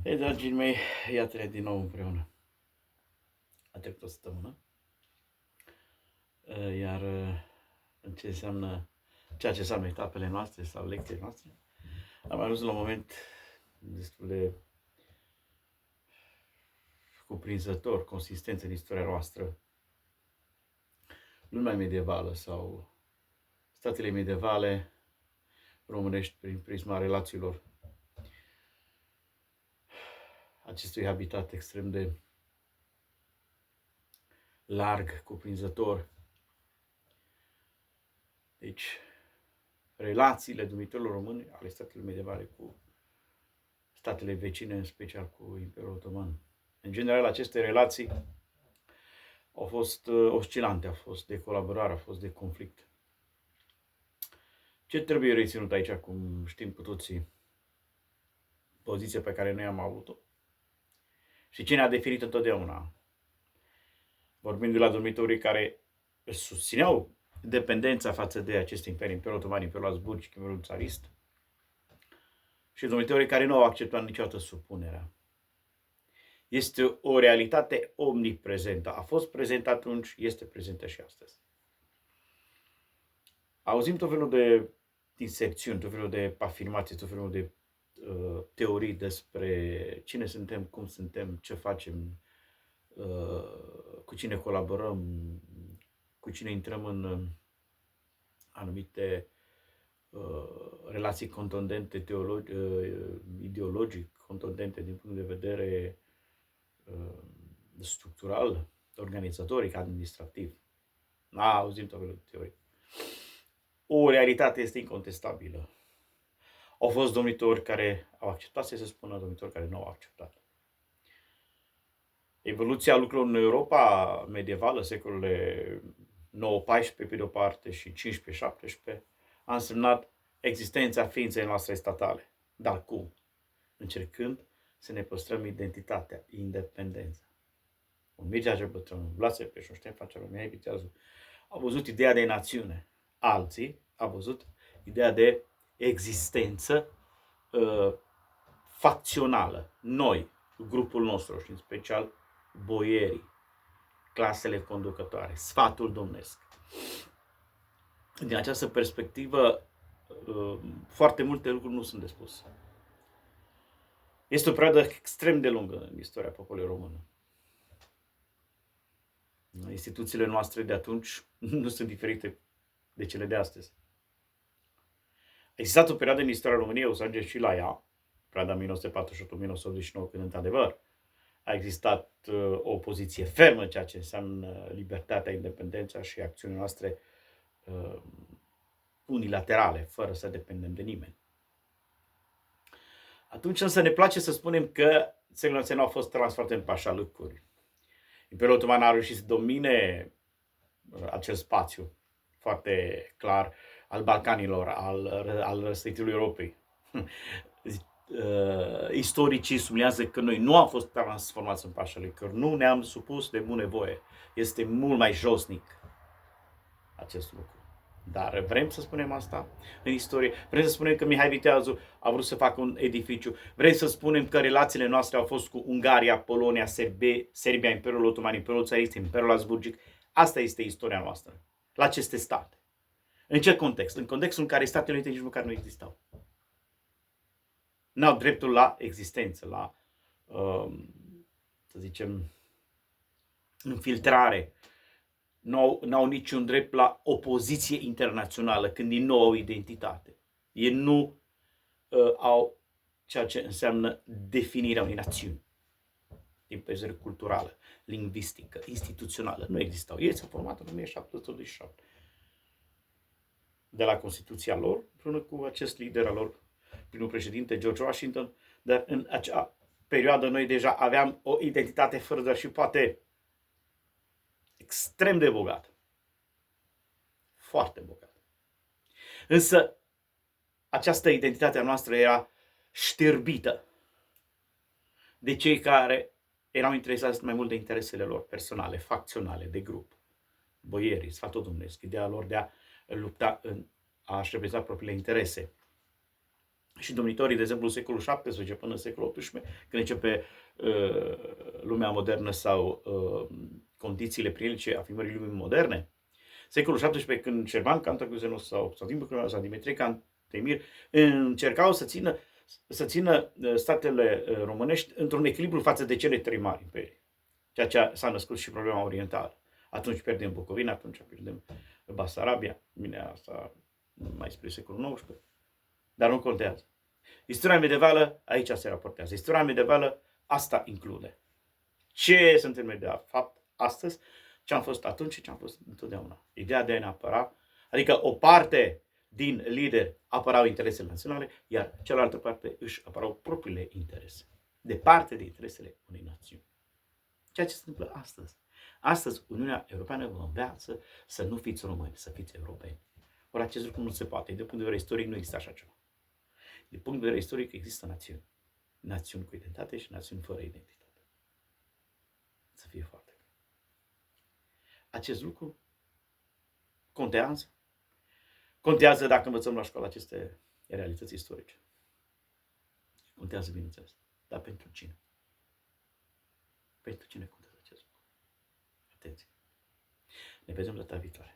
Ei, dragii mei, iată-ne din nou împreună. A trecut o săptămână, iar în ceea ce înseamnă etapele noastre sau lecțiile noastre, am ajuns la un moment destul de cuprinzător, consistent în istoria noastră. Lumea medievală sau statele medievale românești prin prisma relațiilor acestui habitat extrem de larg, cuprinzător. Deci, relațiile dumitorilor români ale statelor medievale cu statele vecine, în special cu Imperiul Otoman. În general, aceste relații au fost oscilante, au fost de colaborare, au fost de conflict. Ce trebuie reținut aici, cum știm cu toții, poziția pe care noi am avut-o și cine a definit întotdeauna, vorbind de la dormitorii care susțineau dependența față de aceste imperii, Imperiul Otoman, Imperiul Habsburg, Imperiul Țarist, și dormitorii care nu au acceptat niciodată supunerea. Este o realitate omniprezentă. A fost prezentă atunci, este prezentă și astăzi. Auzim tot felul de disecțiuni, tot felul de afirmații, tot felul de teorii despre cine suntem, cum suntem, ce facem, cu cine colaborăm, cu cine intrăm în anumite relații contundente ideologic, contundente din punct de vedere structural, organizatoric, administrativ. Auzim tot felul de teorii. O realitate este incontestabilă. Au fost domnitori care au acceptat să se spună, domnitori care nu au acceptat. Evoluția lucrurilor în Europa medievală, secolele 9-14 pe de o parte și 15-17, a însemnat existența ființei noastre statale. Dar cum? Încercând să ne păstrăm identitatea, independența. Un Mircea cel Bătrân, Vlad Țepeș, Ștefan face România, Viteazul, au văzut ideea de națiune. Alții au văzut ideea de existență facțională. Noi, grupul nostru și în special boierii, clasele conducătoare, sfatul domnesc. Din această perspectivă, foarte multe lucruri nu sunt de spus. Este o perioadă extrem de lungă în istoria poporului român. Instituțiile noastre de atunci nu sunt diferite de cele de astăzi. A existat o perioadă în istoria României, o să ajungem și la ea, perioada 1948-1989, când într-adevăr a existat o poziție fermă, ceea ce înseamnă libertatea, independența și acțiunile noastre unilaterale, fără să depindem de nimeni. Atunci însă ne place să spunem că secolul XIX au fost transformate în pașalâcuri. Imperiul Otoman a reușit să domine acel spațiu foarte clar al Balcanilor, al răsăritului Europei. Istoricii subliniază că noi nu am fost transformați în pașalâcuri, nu ne-am supus de bunăvoie. Este mult mai josnic acest lucru. Dar vrem să spunem asta în istorie? Vrem să spunem că Mihai Viteazu a vrut să facă un edificiu? Vrem să spunem că relațiile noastre au fost cu Ungaria, Polonia, Serbia, Imperiul Otoman, Imperiul Țarist, Imperiul Habsburgic? Asta este istoria noastră. La aceste state. În ce context? În contextul în care Statele Unite nici măcar nu existau. N-au dreptul la existență, la, să zicem, infiltrare. N-au niciun drept la opoziție internațională, când din nou au identitate. Ei nu au ceea ce înseamnă definirea unei națiuni din vedere culturală, lingvistică, instituțională. Nu existau. Ei s-au format în 1787. De la Constituția lor, până cu acest lider al lor, primul președinte George Washington, dar în acea perioadă noi deja aveam o identitate fără doar și poate extrem de bogat. Foarte bogat. Însă, această identitate a noastră era șterbită de cei care erau interesați mai mult de interesele lor personale, facționale, de grup. Boierii, sfatul domnesc, ideea lor de a lupta a-și reprezenta propriile interese. și domnitorii, de exemplu, în secolul XVII până în secolul XVIII, când începe lumea modernă sau condițiile prilice afirmării lumii moderne, secolul XVII, când Șerban Cantacuzeno sau Dimitrie Cantemir încercau să țină statele românești într-un echilibru față de cele trei mari imperii. Ceea ce s-a născut și problema orientală. Atunci pierdem Bucovina, atunci pierdem Basarabia, bine, asta mai spre secolul XIX, dar nu contează. Istoria medievală aici se raportează. Istoria medievală asta include. Ce suntem de fapt astăzi, ce am fost atunci și ce am fost întotdeauna. Ideea de a ne apăra, adică o parte din lideri apărau interesele naționale, iar cealaltă parte își apărau propriile interese. Departe de interesele unei națiuni. Ceea ce se întâmplă astăzi. Astăzi, Uniunea Europeană vă înveață să nu fiți români, să fiți europeni. Ori acest lucru nu se poate. De punct de vedere istoric nu există așa ceva. De punct de vedere istoric există națiuni. Națiuni cu identitate și națiuni fără identitate. Să fie foarte clar. Acest lucru contează. Contează dacă învățăm la școală aceste realități istorice. Contează, bineînțeles. Dar pentru cine? Pentru cine contează acest lucru? Atenție! Ne vedem data viitoare.